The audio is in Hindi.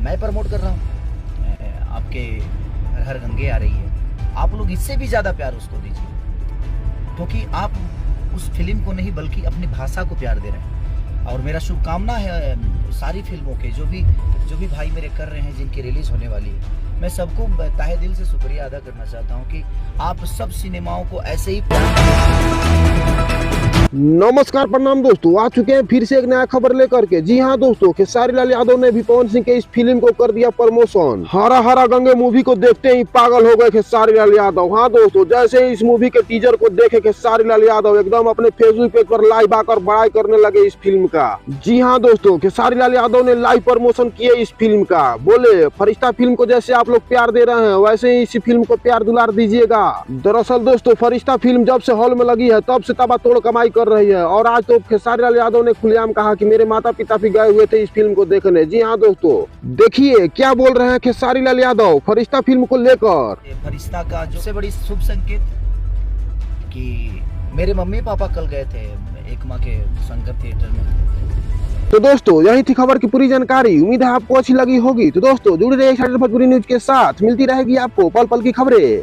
मैं प्रमोट कर रहा हूँ। आपके हर गंगे आ रही है, आप लोग इससे भी ज़्यादा प्यार उसको दीजिए, क्योंकि आप उस फिल्म को नहीं बल्कि अपनी भाषा को प्यार दे रहे हैं। और मेरा शुभकामना है सारी फिल्मों के जो भी भाई मेरे कर रहे हैं, जिनकी रिलीज़ होने वाली है। मैं सबको तहे दिल से शुक्रिया अदा करना चाहता हूँ कि आप सब सिनेमाओं को ऐसे ही नमस्कार, प्रणाम दोस्तों। आ चुके हैं फिर से एक नया खबर लेकर के। जी हाँ दोस्तों, खेसारी लाल यादव ने भी पवन सिंह के इस फिल्म को कर दिया प्रमोशन। हरा हरा गंगे मूवी को देखते ही पागल हो गए खेसारी लाल यादव। हाँ दोस्तों, जैसे ही इस मूवी के टीजर को देखे खेसारी लाल यादव एकदम अपने फेसबुक पेज पर लाइव आकर बड़ाई करने लगे इस फिल्म का। जी हाँ दोस्तों, खेसारी लाल यादव ने लाइव प्रमोशन किए इस फिल्म का। बोले, फरिश्ता फिल्म को जैसे आप लोग प्यार दे रहे हैं वैसे ही इसी फिल्म को प्यार दुलार दीजिएगा। दरअसल दोस्तों, फरिश्ता फिल्म जब से हॉल में लगी है तब से तबातोड़ कमाई कर रही है, और आज तो खेसारी लाल यादव ने खुलेआम कहा कि मेरे माता पिता भी गए हुए थे इस फिल्म को देखने। जी हाँ दोस्तों, देखिए क्या बोल रहे हैं खेसारी लाल यादव फरिश्ता फिल्म को लेकर। फरिश्ता का जो सबसे बड़ी शुभ संकेत कि मेरे मम्मी पापा कल गए थे एकमा के शंकर थिएटर में। तो दोस्तों, यही थी खबर की पूरी जानकारी। उम्मीद है आपको अच्छी लगी होगी। तो दोस्तों, जुड़े रहिए एक्साइटेड भोजपुरी न्यूज के साथ, मिलती रहेगी आपको पल पल की खबरें।